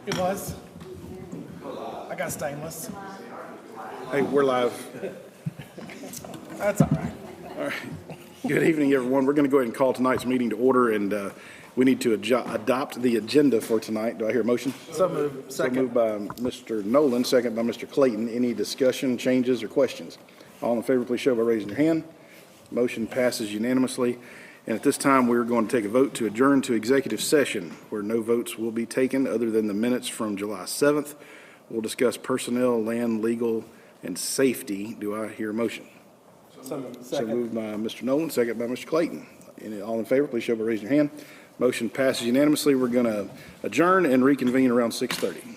It was. I got stainless. Hey, we're live. That's all right. All right. Good evening, everyone. We're going to go ahead and call tonight's meeting to order, and we need to adopt the agenda for tonight. Do I hear a motion? So moved. Second. So moved by Mr. Nolan, second by Mr. Clayton. Any discussion, changes, or questions? All in favor, please show by raising your hand. Motion passes unanimously. And at this time, we're going to take a vote to adjourn to executive session, where no votes will be taken other than the minutes from July 7th. We'll discuss personnel, land, legal, and safety. Do I hear a motion? So moved. So Second. moved by Mr. Nolan, second by Mr. Clayton. All in favor, please show by raising your hand. Motion passes unanimously. We're going to adjourn and reconvene around 6:30.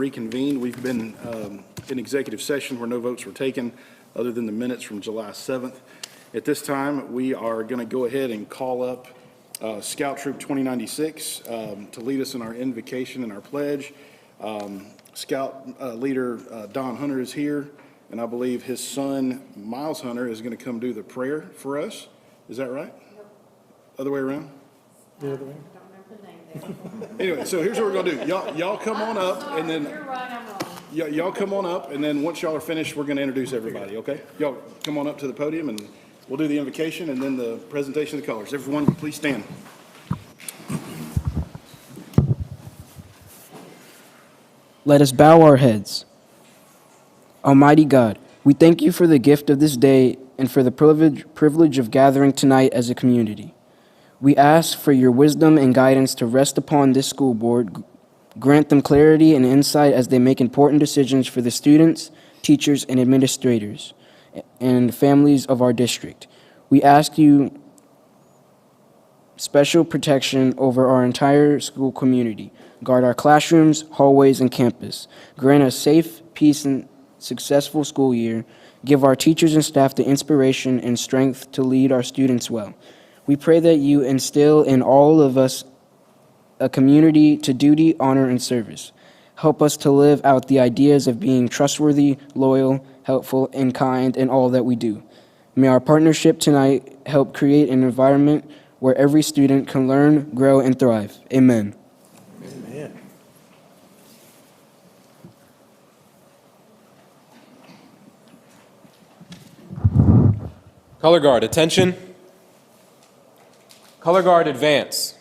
reconvene. We've been in executive session where no votes were taken other than the minutes from July 7th. At this time, we are going to go ahead and call up Scout Troop 2096 to lead us in our invocation and our pledge. Scout leader Don Hunter is here, and I believe his son Miles Hunter is going to come do the prayer for us. Is that right? Yep. Other way around? The other way. Anyway, so here's what we're going to do. Y'all come on up, and then You're right, I'm wrong. y'all come on up, and then once y'all are finished, we're going to introduce everybody, okay? Y'all come on up to the podium, and we'll do the invocation and then the presentation of the colors. Everyone, please stand. Let us bow our heads. Almighty God, we thank you for the gift of this day and for the privilege of gathering tonight as a community. We ask for your wisdom and guidance to rest upon this school board. Grant them clarity and insight as they make important decisions for the students, teachers, and administrators and families of our district. We ask you special protection over our entire school community. Guard our classrooms, hallways, and campus. Grant us safe, peace, and successful school year. Give our teachers and staff the inspiration and strength to lead our students well. We pray that you instill in all of us a community to duty, honor, and service. Help us to live out the ideas of being trustworthy, loyal, helpful, and kind in all that we do. May our partnership tonight help create an environment where every student can learn, grow, and thrive. Amen. Amen. Color guard, attention. Color guard, advance.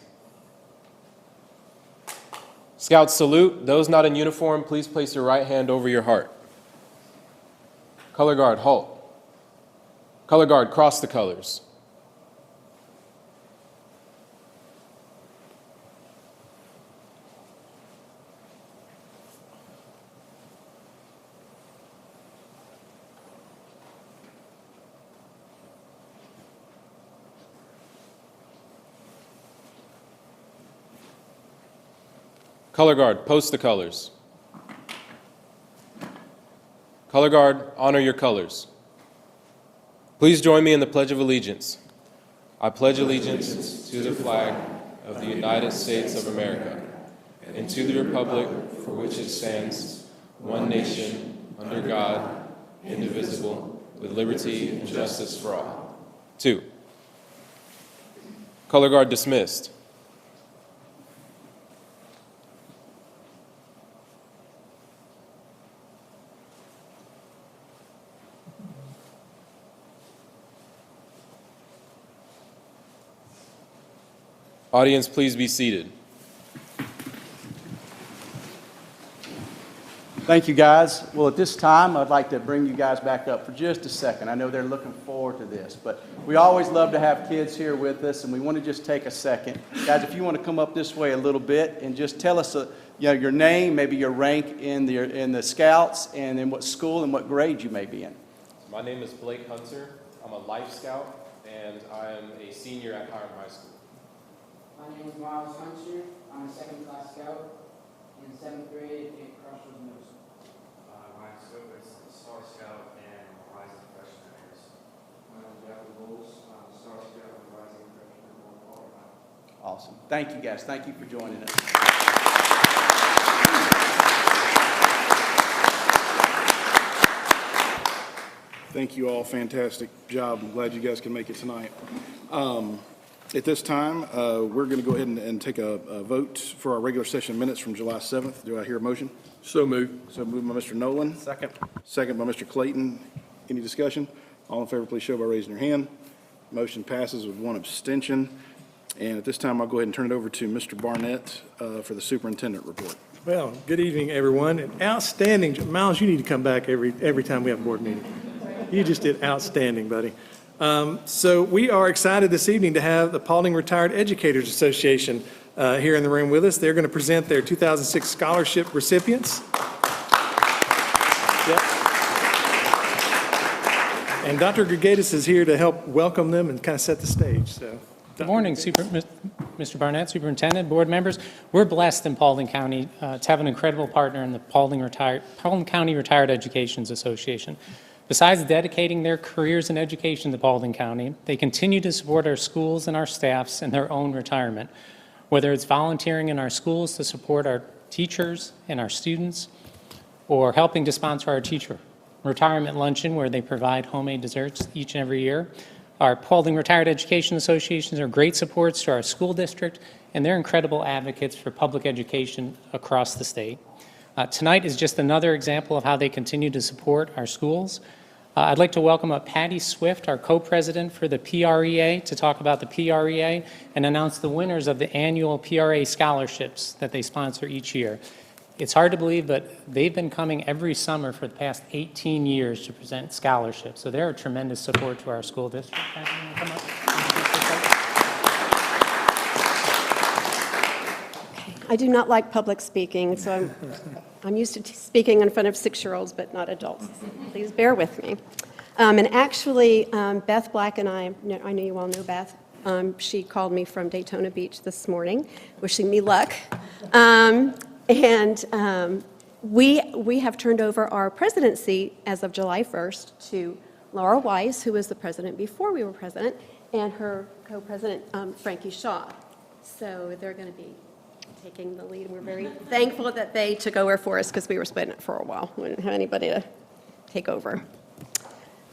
Scouts, salute. Those not in uniform, please place your right hand over your heart. Color guard, halt. Color guard, cross the colors. Color guard, post the colors. Color guard, honor your colors. Please join me in the Pledge of Allegiance. I pledge allegiance to the flag of the United States of America and to the republic for which it stands, one nation, under God, indivisible, with liberty and justice for all. 2. Color guard dismissed. Audience, please be seated. Thank you, guys. Well, at this time, I'd like to bring you guys back up for just a second. I know they're looking forward to this, but we always love to have kids here with us, and we want to just take a second. Guys, if you want to come up this way a little bit and just tell us your name, maybe your rank in the Scouts, and then what school and what grade you may be in. My name is Blake Hunter. I'm a Life Scout, and I am a senior at Hiram High School. My name is Miles Hunter. I'm a second-class scout in 7th grade at Crossroads Middle School. My scope is Star Scout and Rising Freshman Airs. My name is Jeffrey Bowles. I'm a Star Scout and Rising Freshman in Colorado. Awesome. Thank you, guys. Thank you for joining us. Thank you all. Fantastic job. I'm glad you guys can make it tonight. At this time, we're going to go ahead and take a vote for our regular session minutes from July 7th. Do I hear a motion? So moved. So moved by Mr. Nolan. Second. Second by Mr. Clayton. Any discussion? All in favor, please show by raising your hand. Motion passes with one abstention. And at this time, I'll go ahead and turn it over to Mr. Barnett for the superintendent report. Well, good evening, everyone. And outstanding. Miles, you need to come back every time we have a board meeting. You just did outstanding, buddy. So we are excited this evening to have the Paulding Retired Educators Association here in the room with us. They're going to present their 2006 scholarship recipients. Yep. And Dr. Grigadis is here to help welcome them and kind of set the stage. So, Good morning, Mr. Barnett, Superintendent, board members. We're blessed in Paulding County to have an incredible partner in the Paulding County Retired Education Association. Besides dedicating their careers in education to Paulding County, they continue to support our schools and our staffs in their own retirement, whether it's volunteering in our schools to support our teachers and our students, or helping to sponsor our teacher retirement luncheon where they provide homemade desserts each and every year. Our Paulding Retired Education Associations are great supports to our school district, and they're incredible advocates for public education across the state. Tonight is just another example of how they continue to support our schools. I'd like to welcome up Patty Swift, our co-president for the PREA, to talk about the PREA and announce the winners of the annual PRA scholarships that they sponsor each year. It's hard to believe, but they've been coming every summer for the past 18 years to present scholarships. So they're a tremendous support to our school district. Come up. I do not like public speaking, so I'm used to speaking in front of 6-year-olds, but not adults. Please bear with me. And actually, Beth Black and I know you all know Beth. She called me from Daytona Beach this morning, wishing me luck. We have turned over our presidency as of July 1st to Laura Weiss, who was the president before we were president, and her co-president, Frankie Shaw. So they're going to be taking the lead, and we're very thankful that they took over for us because we were splitting it for a while. We didn't have anybody to take over.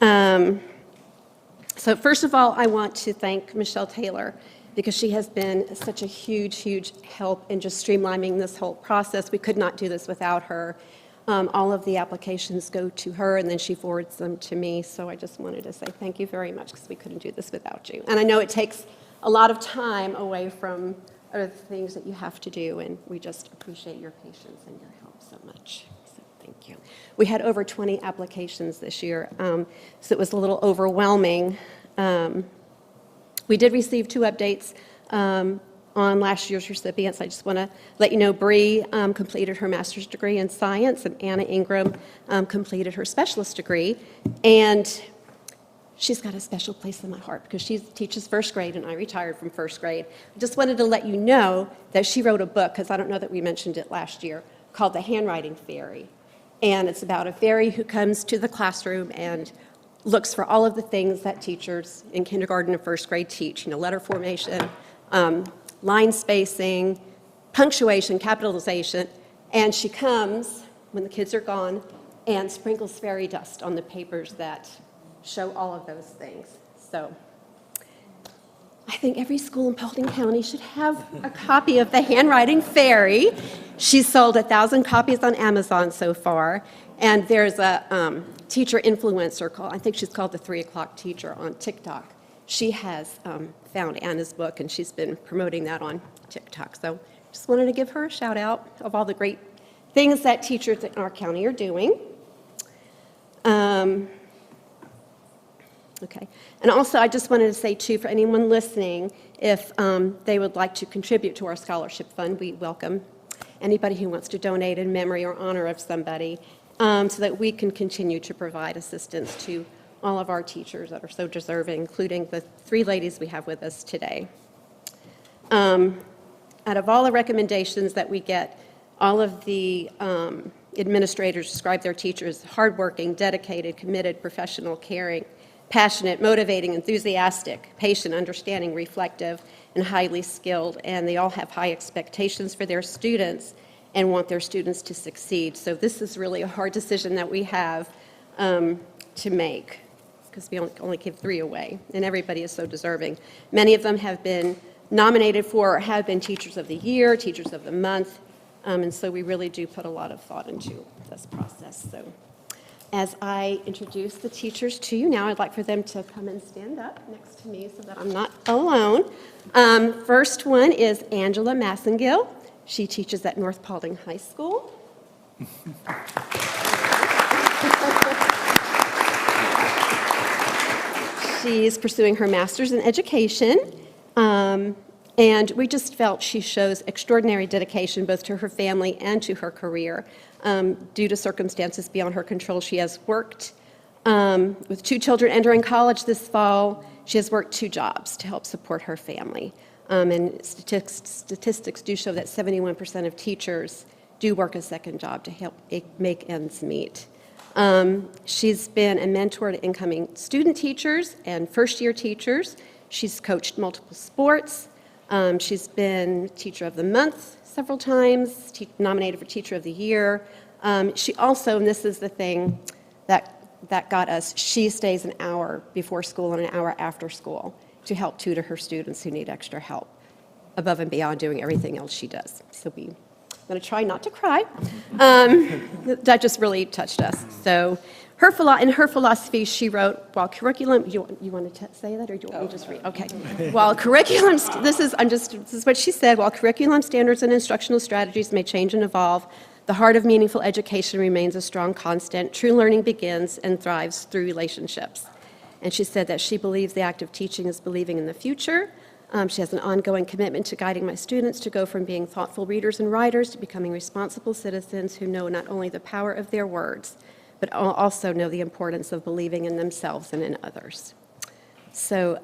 So first of all, I want to thank Michelle Taylor, because she has been such a huge, huge help in just streamlining this whole process. We could not do this without her. All of the applications go to her, and then she forwards them to me. So I just wanted to say thank you very much, because we couldn't do this without you. And I know it takes a lot of time away from other things that you have to do, and we just appreciate your patience and your help so much. So thank you. We had over 20 applications this year, so it was a little overwhelming. We did receive 2 updates on last year's recipients. I just want to let you know Bree completed her master's degree in science, and Anna Ingram completed her specialist degree. And she's got a special place in my heart because she teaches 1st grade, and I retired from 1st grade. I just wanted to let you know that she wrote a book, because I don't know that we mentioned it last year, called The Handwriting Fairy. And it's about a fairy who comes to the classroom and looks for all of the things that teachers in kindergarten and 1st grade teach, letter formation, line spacing, punctuation, capitalization, and she comes when the kids are gone and sprinkles fairy dust on the papers that show all of those things. So I think every school in Paulding County should have a copy of The Handwriting Fairy. She's sold 1,000 copies on Amazon so far, and there's a teacher influencer called, I think she's called the 3 o'clock teacher on TikTok. She has found Anna's book, and she's been promoting that on TikTok. So just wanted to give her a shout out of all the great things that teachers in our county are doing. Okay. And also, I just wanted to say, too, for anyone listening, if they would like to contribute to our scholarship fund, we welcome anybody who wants to donate in memory or honor of somebody, so that we can continue to provide assistance to all of our teachers that are so deserving, including the 3 ladies we have with us today. Out of all the recommendations that we get, all of the administrators describe their teachers as hardworking, dedicated, committed, professional, caring, passionate, motivating, enthusiastic, patient, understanding, reflective, and highly skilled. And they all have high expectations for their students and want their students to succeed. So this is really a hard decision that we have to make, because we only give 3 away, and everybody is so deserving. Many of them have been nominated for or have been Teachers of the Year, Teachers of the Month, and so we really do put a lot of thought into this process. So as I introduce the teachers to you now, I'd like for them to come and stand up next to me so that I'm not alone. First one is Angela Massengill. She teaches at North Paulding High School. She's pursuing her master's in education, and we just felt she shows extraordinary dedication both to her family and to her career. Due to circumstances beyond her control, she has worked with 2 children entering college this fall. She has worked 2 jobs to help support her family. And statistics do show that 71% of teachers do work a second job to help make ends meet. She's been a mentor to incoming student teachers and first-year teachers. She's coached multiple sports. She's been Teacher of the Month several times, nominated for Teacher of the Year. She also, and this is the thing that got us, she stays an hour before school and an hour after school to help tutor her students who need extra help, above and beyond doing everything else she does. So I'm going to try not to cry. That just really touched us. So in her philosophy, she wrote, while curriculum, you want to say that, or do you want me to just read? Okay. While curriculum, this is what she said, while curriculum standards and instructional strategies may change and evolve, the heart of meaningful education remains a strong constant. True learning begins and thrives through relationships. And she said that she believes the act of teaching is believing in the future. She has an ongoing commitment to guiding my students to go from being thoughtful readers and writers to becoming responsible citizens who know not only the power of their words, but also know the importance of believing in themselves and in others. So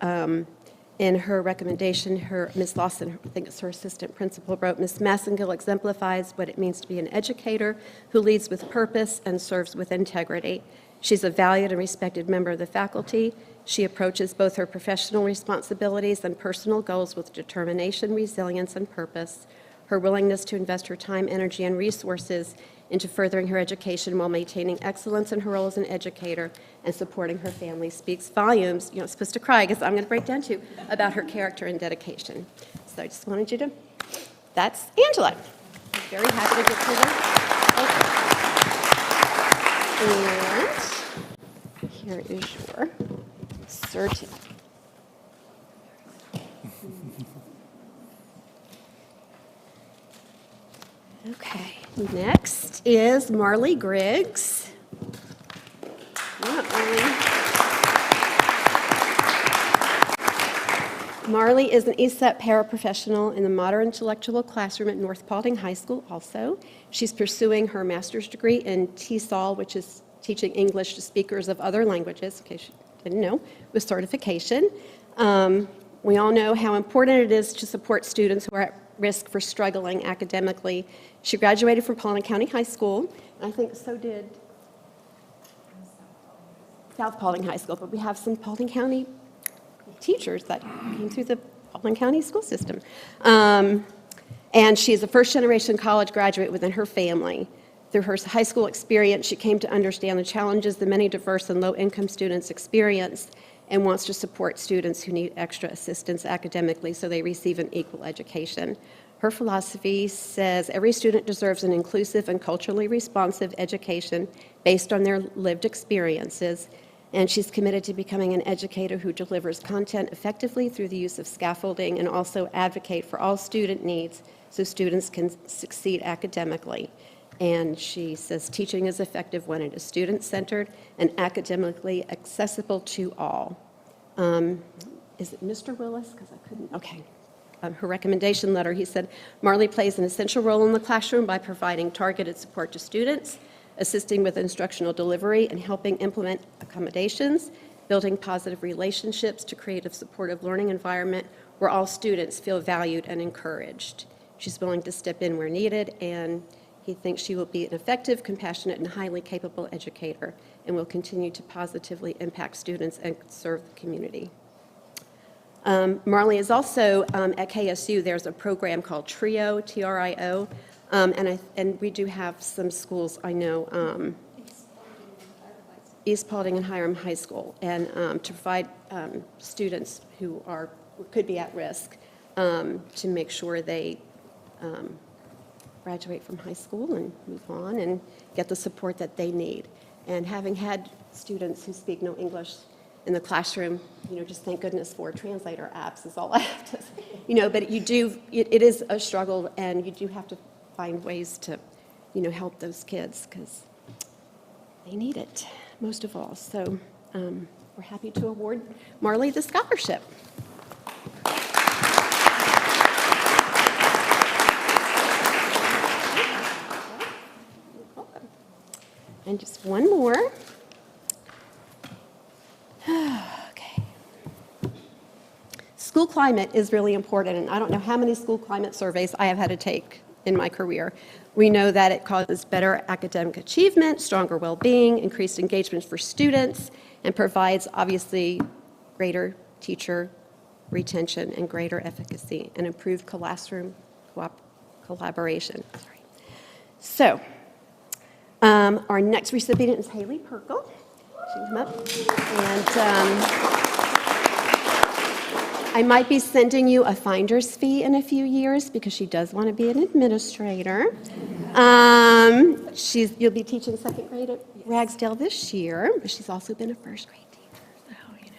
in her recommendation, Ms. Lawson, I think it's her assistant principal, wrote, Ms. Massengill exemplifies what it means to be an educator who leads with purpose and serves with integrity. She's a valued and respected member of the faculty. She approaches both her professional responsibilities and personal goals with determination, resilience, and purpose. Her willingness to invest her time, energy, and resources into furthering her education while maintaining excellence in her role as an educator and supporting her family speaks volumes. You're not supposed to cry because I'm going to break down too, about her character and dedication. So I just wanted you to, that's Angela. I'm very happy to get to that. And here is your certificate. Okay, next is Marley Griggs. Marley is an ESET paraprofessional in the modern intellectual classroom at North Paulding High School also. She's pursuing her master's degree in TESOL, which is teaching English to speakers of other languages, in case you didn't know, with certification. We all know how important it is to support students who are at risk for struggling academically. She graduated from Paulding County High School, and I think so did South Paulding High School, but we have some Paulding County teachers that came through the Paulding County school system. And she's a first-generation college graduate within her family. Through her high school experience, she came to understand the challenges that many diverse and low-income students experience and wants to support students who need extra assistance academically so they receive an equal education. Her philosophy says every student deserves an inclusive and culturally responsive education based on their lived experiences, and she's committed to becoming an educator who delivers content effectively through the use of scaffolding and also advocate for all student needs so students can succeed academically. And she says teaching is effective when it is student-centered and academically accessible to all. Is it Mr. Willis? Because I couldn't, okay. Her recommendation letter, he said, Marley plays an essential role in the classroom by providing targeted support to students, assisting with instructional delivery, and helping implement accommodations, building positive relationships to create a supportive learning environment where all students feel valued and encouraged. She's willing to step in where needed, and he thinks she will be an effective, compassionate, and highly capable educator and will continue to positively impact students and serve the community. Marley is also at KSU. There's a program called TRIO, T-R-I-O, and we do have some schools, I know, East Paulding and Hiram High School, and to provide students who could be at risk to make sure they graduate from high school and move on and get the support that they need. And having had students who speak no English in the classroom, just thank goodness for translator apps is all I have to say. But it is a struggle, and you do have to find ways to, help those kids because they need it most of all. So we're happy to award Marley the scholarship. And just one more. Okay. school climate is really important, and I don't know how many school climate surveys I have had to take in my career. We know that it causes better academic achievement, stronger well-being, increased engagement for students, and provides, obviously, greater teacher retention and greater efficacy and improved classroom collaboration. Sorry. So, our next recipient is Haley Perkle. She can come up. And I might be sending you a finder's fee in a few years because she does want to be an administrator. You'll be teaching second grade at Ragsdale this year, but she's also been a first grade teacher, so you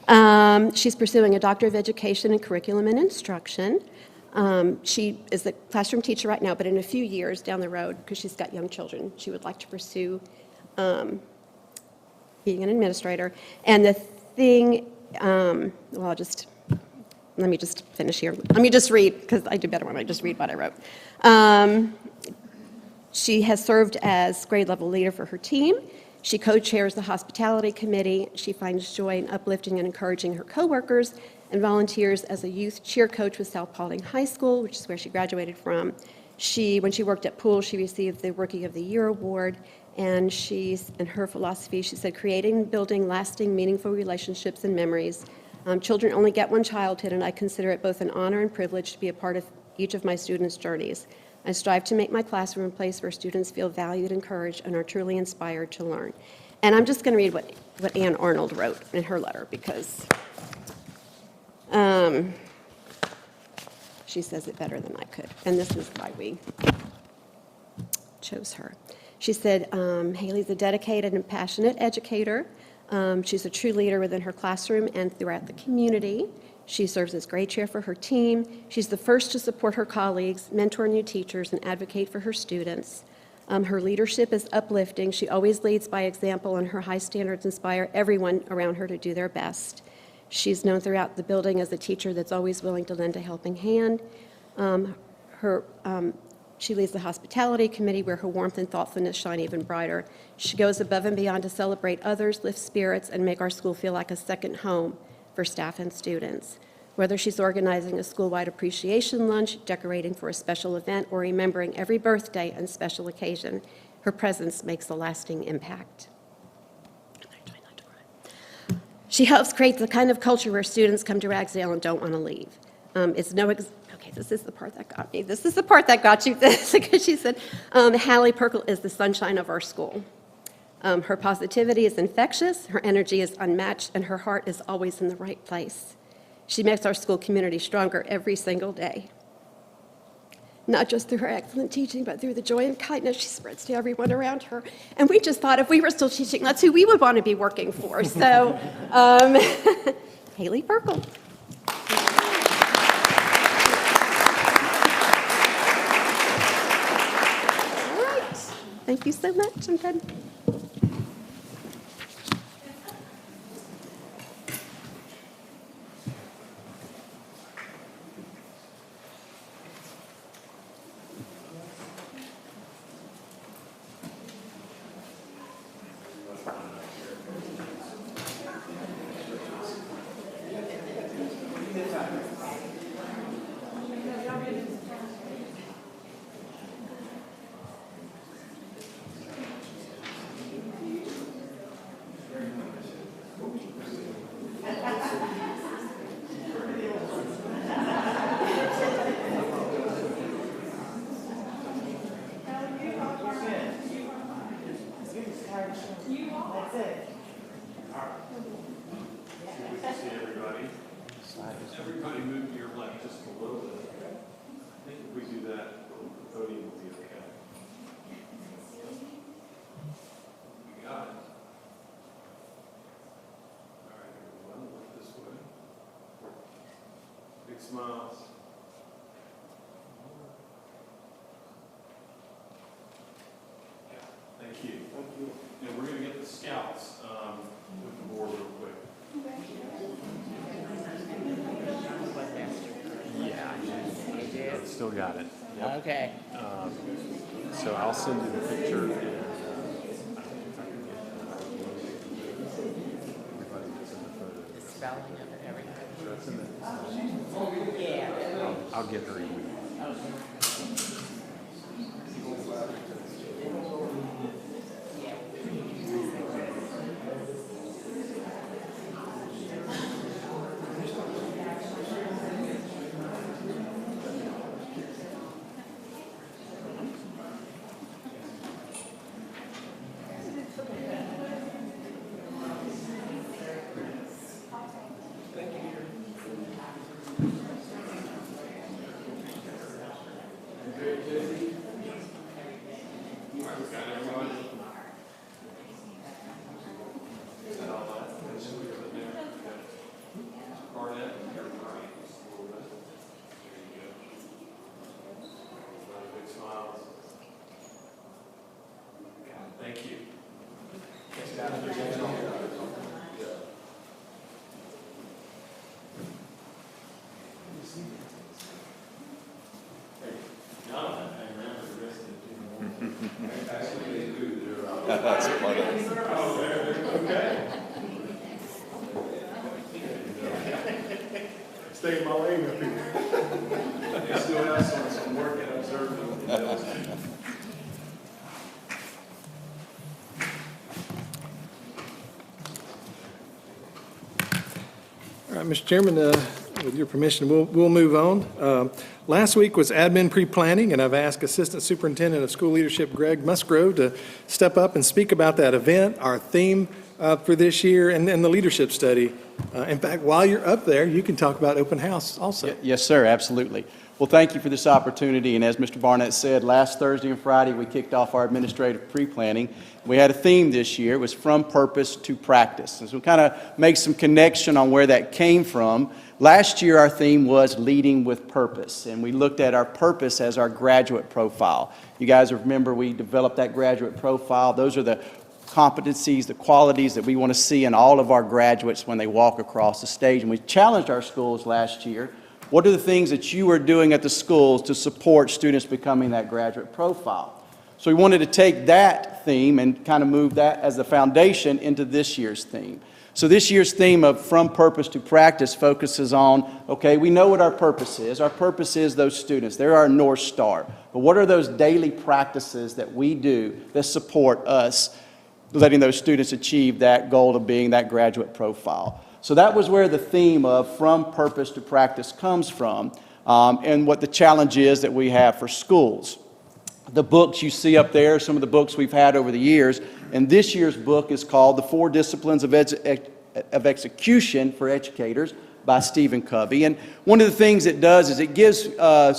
know. She's pursuing a Doctor of Education in Curriculum and Instruction. She is a classroom teacher right now, but in a few years down the road, because she's got young children, she would like to pursue being an administrator. And the thing, let me just finish here. Let me just read, because I do better when I just read what I wrote. She has served as grade level leader for her team. She co-chairs the hospitality committee. She finds joy in uplifting and encouraging her coworkers and volunteers as a youth cheer coach with South Paulding High School, which is where she graduated from. When she worked at Poole, she received the Rookie of the Year award. And in her philosophy, she said, creating and building lasting, meaningful relationships and memories. Children only get one childhood, and I consider it both an honor and privilege to be a part of each of my students' journeys. I strive to make my classroom a place where students feel valued, encouraged, and are truly inspired to learn. And I'm just going to read what Ann Arnold wrote in her letter, because she says it better than I could. And this is why we chose her. She said, Haley's a dedicated and passionate educator. She's a true leader within her classroom and throughout the community. She serves as grade chair for her team. She's the first to support her colleagues, mentor new teachers, and advocate for her students. Her leadership is uplifting. She always leads by example, and her high standards inspire everyone around her to do their best. She's known throughout the building as a teacher that's always willing to lend a helping hand. She leads the hospitality committee, where her warmth and thoughtfulness shine even brighter. She goes above and beyond to celebrate others, lift spirits, and make our school feel like a second home for staff and students. Whether she's organizing a school-wide appreciation lunch, decorating for a special event, or remembering every birthday and special occasion, her presence makes a lasting impact. She helps create the kind of culture where students come to Ragsdale and don't want to leave. This is the part that got me. This is the part that got you this, because she said, Hallie Perkle is the sunshine of our school. Her positivity is infectious, her energy is unmatched, and her heart is always in the right place. She makes our school community stronger every single day. Not just through her excellent teaching, but through the joy and kindness she spreads to everyone around her. And we just thought if we were still teaching, that's who we would want to be working for. So, Haley Perkle. All right. Thank you so much. I'm done. Everybody move to your left just a little bit. I think if we do that, the podium will be okay. You got it. All right, everyone, look this way. Big smiles. Yeah, thank you. Thank you. And we're going to get the scouts with the board real quick. Yeah, still got it. Yep. Okay. So I'll send you the picture. And, everybody that's in the photo. The spelling of it, everything. I'll get her email. Thank you. That's part of it. Stay in my lane up here. They still have some work and observing. All right, Mr. Chairman, with your permission, we'll move on. Last week was admin pre-planning, and I've asked Assistant Superintendent of School Leadership Greg Musgrove to step up and speak about that event, our theme for this year, and the leadership study. In fact, while you're up there, you can talk about open house also. Yes, sir, absolutely. Well, thank you for this opportunity, and as Mr. Barnett said, last Thursday and Friday, we kicked off our administrative pre-planning. We had a theme this year. It was From Purpose to Practice. And so we kind of make some connection on where that came from. Last year, our theme was Leading with Purpose, and we looked at our purpose as our graduate profile. You guys remember we developed that graduate profile. Those are the competencies, the qualities that we want to see in all of our graduates when they walk across the stage. And we challenged our schools last year. What are the things that you are doing at the schools to support students becoming that graduate profile? So we wanted to take that theme and kind of move that as the foundation into this year's theme. So this year's theme of From Purpose to Practice focuses on, okay, we know what our purpose is. Our purpose is those students. They're our North Star. But what are those daily practices that we do that support us letting those students achieve that goal of being that graduate profile? So that was where the theme of From Purpose to Practice comes from, and what the challenge is that we have for schools. The books you see up there, some of the books we've had over the years, and this year's book is called The Four Disciplines of Execution for Educators by Stephen Covey. And one of the things it does is it gives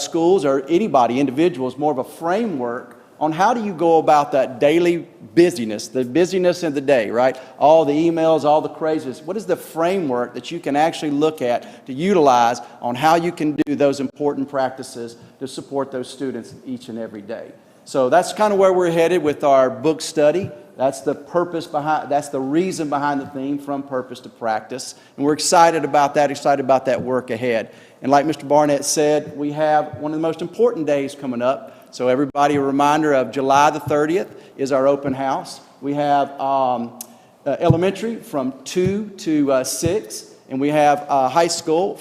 schools or anybody, individuals, more of a framework on how do you go about that daily busyness, the busyness of the day, right? All the emails, all the craziness. What is the framework that you can actually look at to utilize on how you can do those important practices to support those students each and every day? So that's kind of where we're headed with our book study. That's the purpose behind, that's the reason behind the theme, From Purpose to Practice. And we're excited about that work ahead. And like Mr. Barnett said, we have one of the most important days coming up. So everybody, a reminder of July the 30th is our open house. We have elementary from 2 to 6, and we have high school,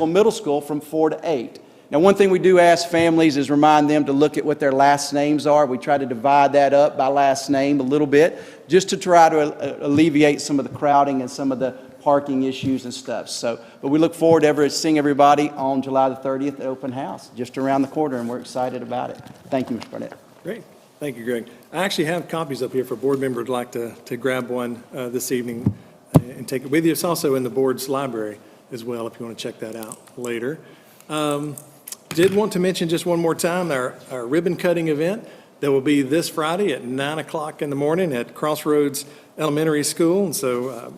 middle school from 4 to 8. Now, one thing we do ask families is remind them to look at what their last names are. We try to divide that up by last name a little bit, just to try to alleviate some of the crowding and some of the parking issues and stuff. But we look forward to seeing everybody on July the 30th at open house, just around the corner, and we're excited about it. Thank you, Mr. Barnett. Great. Thank you, Greg. I actually have copies up here for board members who'd like to grab one this evening and take it with you. It's also in the board's library as well if you want to check that out later. Did want to mention just one more time our ribbon cutting event that will be this Friday at 9 o'clock in the morning at Crossroads Elementary School. And so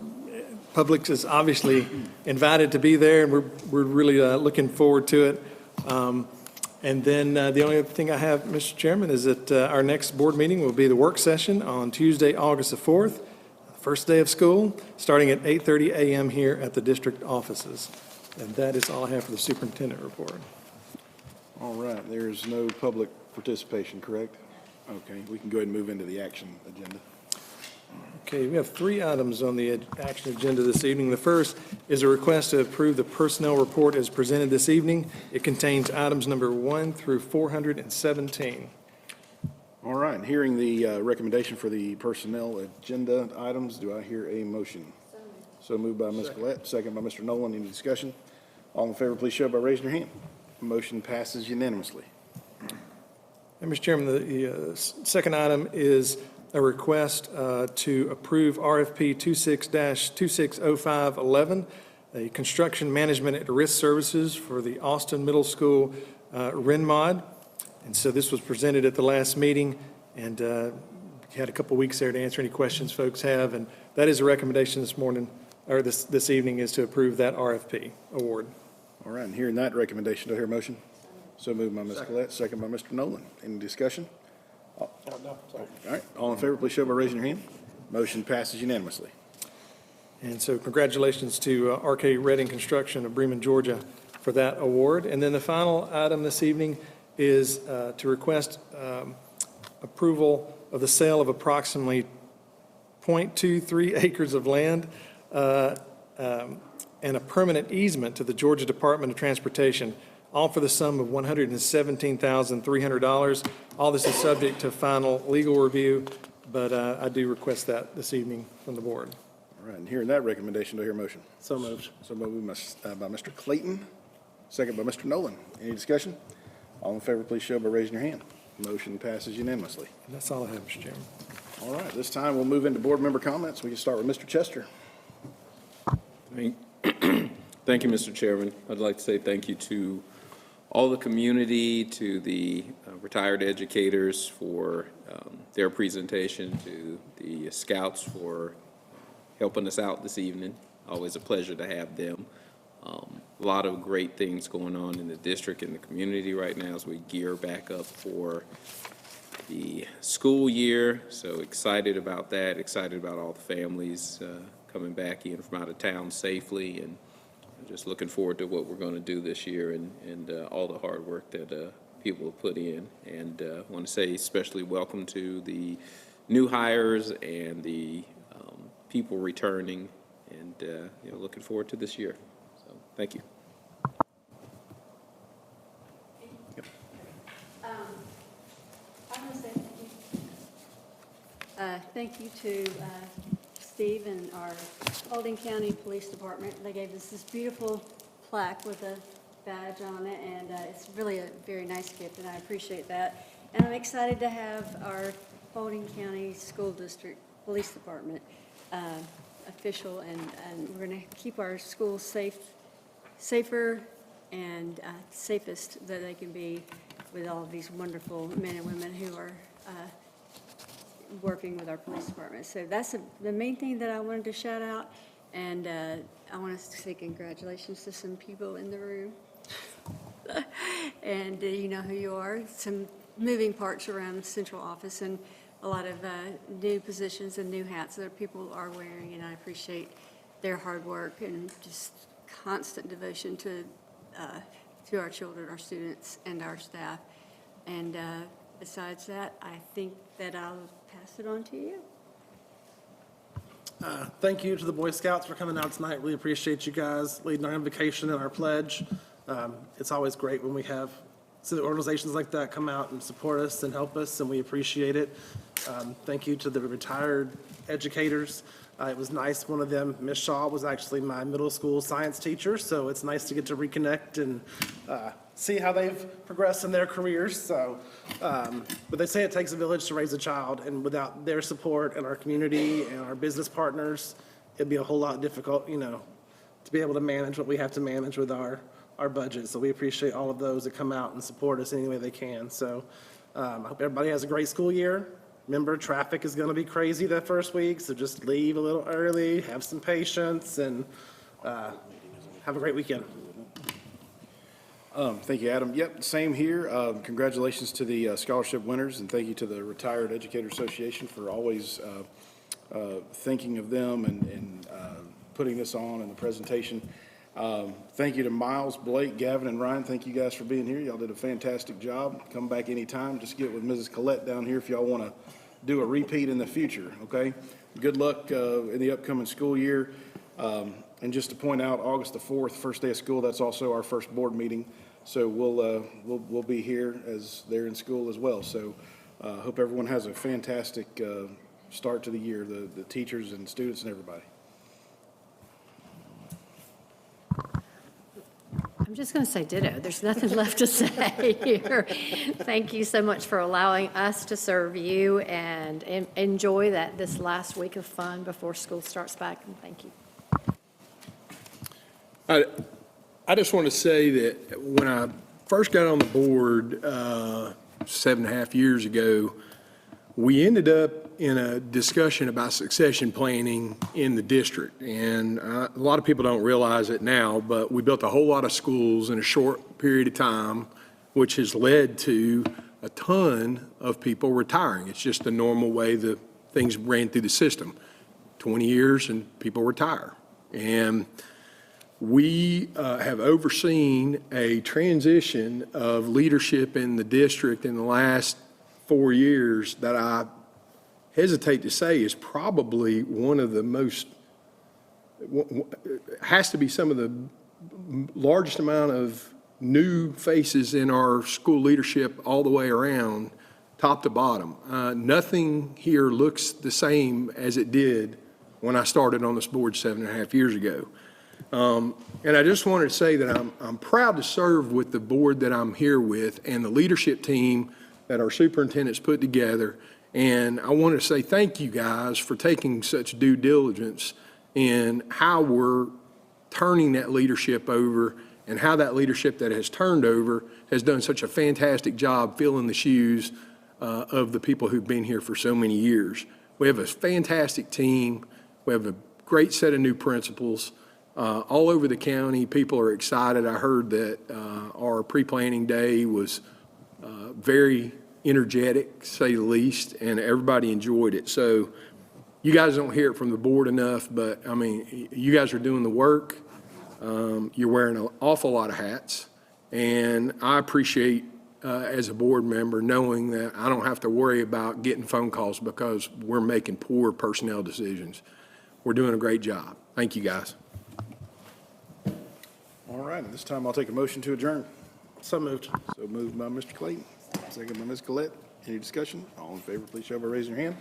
public is obviously invited to be there, and we're really looking forward to it. And then the only other thing I have, Mr. Chairman, is that our next board meeting will be the work session on Tuesday, August the 4th, first day of school, starting at 8:30 a.m. here at the district offices. And that is all I have for the superintendent report. All right, there's no public participation, correct? Okay, we can go ahead and move into the action agenda. Okay, we have 3 items on the action agenda this evening. The first is a request to approve the personnel report as presented this evening. It contains items number 1 through 417. All right, and hearing the recommendation for the personnel agenda items, do I hear a motion? So moved by Ms. Collette, second by Mr. Nolan. Any discussion? All in favor, please show by raising your hand. Motion passes unanimously. And Mr. Chairman, the second item is a request to approve RFP 26-260511, a construction management at risk services for the Austin Middle School RENMOD. And so this was presented at the last meeting, and had a couple weeks there to answer any questions folks have. And that is a recommendation this morning, or this evening, is to approve that RFP award. All right, and hearing that recommendation, do I hear a motion? So moved by Ms. Collette, second by Mr. Nolan. Any discussion? All right, all in favor, please show by raising your hand. Motion passes unanimously. And so congratulations to RK Redding Construction of Bremen, Georgia for that award. And then the final item this evening is to request approval of the sale of approximately 0.23 acres of land and a permanent easement to the Georgia Department of Transportation, all for the sum of $117,300. All this is subject to final legal review, but I do request that this evening from the board. All right, and hearing that recommendation, do I hear a motion? So moved. So moved by Mr. Clayton, second by Mr. Nolan. Any discussion? All in favor, please show by raising your hand. Motion passes unanimously. And that's all I have, Mr. Chairman. All right, this time we'll move into board member comments. We can start with Mr. Chester. Thank you, Mr. Chairman. I'd like to say thank you to all the community, to the retired educators for their presentation, to the scouts for helping us out this evening. Always a pleasure to have them. A lot of great things going on in the district and the community right now as we gear back up for the school year. So excited about that, excited about all the families coming back in from out of town safely, and just looking forward to what we're going to do this year and all the hard work that people have put in. And I want to say especially welcome to the new hires and the people returning, and looking forward to this year. So thank you. I want to say thank you to Steve and our Paulding County Police Department. They gave us this beautiful plaque with a badge on it, and it's really a very nice gift, and I appreciate that. And I'm excited to have our Paulding County School District Police Department official, and we're going to keep our schools safer and safest that they can be with all of these wonderful men and women who are working with our police department. So that's the main thing that I wanted to shout out, and I want to say congratulations to some people in the room. And you know who you are. Some moving parts around the central office and a lot of new positions and new hats that people are wearing, and I appreciate their hard work and just constant devotion to our children, our students, and our staff. And besides that, I think that I'll pass it on to you. Thank you to the Boy Scouts for coming out tonight. Really appreciate you guys leading our invocation and our pledge. It's always great when we have organizations like that come out and support us and help us, and we appreciate it. Thank you to the retired educators. It was nice. One of them, Ms. Shaw, was actually my middle school science teacher, so it's nice to get to reconnect and see how they've progressed in their careers. So, but they say it takes a village to raise a child, and without their support and our community and our business partners, it'd be a whole lot difficult, to be able to manage what we have to manage with our budget. So we appreciate all of those that come out and support us any way they can. So I hope everybody has a great school year. Remember, traffic is going to be crazy that first week, so just leave a little early, have some patience, and have a great weekend. Thank you, Adam. Yep, same here. Congratulations to the scholarship winners, and thank you to the Retired Educator Association for always thinking of them and putting this on in the presentation. Thank you to Miles, Blake, Gavin, and Ryan. Thank you guys for being here. Y'all did a fantastic job. Come back anytime. Just get with Mrs. Collette down here if y'all want to do a repeat in the future, okay? Good luck in the upcoming school year. And just to point out, August the 4th, first day of school, that's also our first board meeting. So we'll be here as they're in school as well. So hope everyone has a fantastic start to the year, the teachers and students and everybody. I'm just going to say ditto. There's nothing left to say here. Thank you so much for allowing us to serve you, and enjoy this last week of fun before school starts back. And thank you. I just want to say that when I first got on the board 7.5 years ago, we ended up in a discussion about succession planning in the district. And a lot of people don't realize it now, but we built a whole lot of schools in a short period of time, which has led to a ton of people retiring. It's just the normal way the things ran through the system. 20 years and people retire. And we have overseen a transition of leadership in the district in the last 4 years that I hesitate to say is probably one of the most, has to be some of the largest amount of new faces in our school leadership all the way around, top to bottom. Nothing here looks the same as it did when I started on this board 7.5 years ago. And I just wanted to say that I'm proud to serve with the board that I'm here with and the leadership team that our superintendent's put together. And I want to say thank you guys for taking such due diligence in how we're turning that leadership over, and how that leadership that has turned over has done such a fantastic job filling the shoes of the people who've been here for so many years. We have a fantastic team. We have a great set of new principals. All over the county, people are excited. I heard that our pre-planning day was very energetic, to say the least, and everybody enjoyed it. So you guys don't hear it from the board enough, but I mean, you guys are doing the work. You're wearing an awful lot of hats, and I appreciate as a board member knowing that I don't have to worry about getting phone calls because we're making poor personnel decisions. We're doing a great job. Thank you, guys. All right, at this time, I'll take a motion to adjourn. So moved. So moved by Mr. Clayton, second by Ms. Collette. Any discussion? All in favor, please show by raising your hand.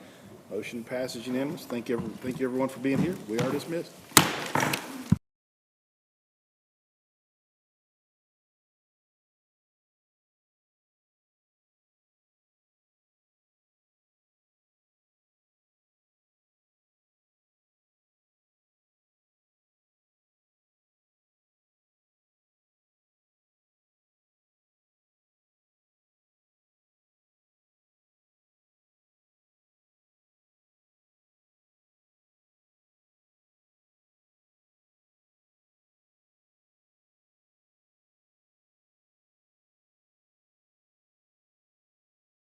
Motion passes unanimous. Thank you everyone for being here. We are dismissed.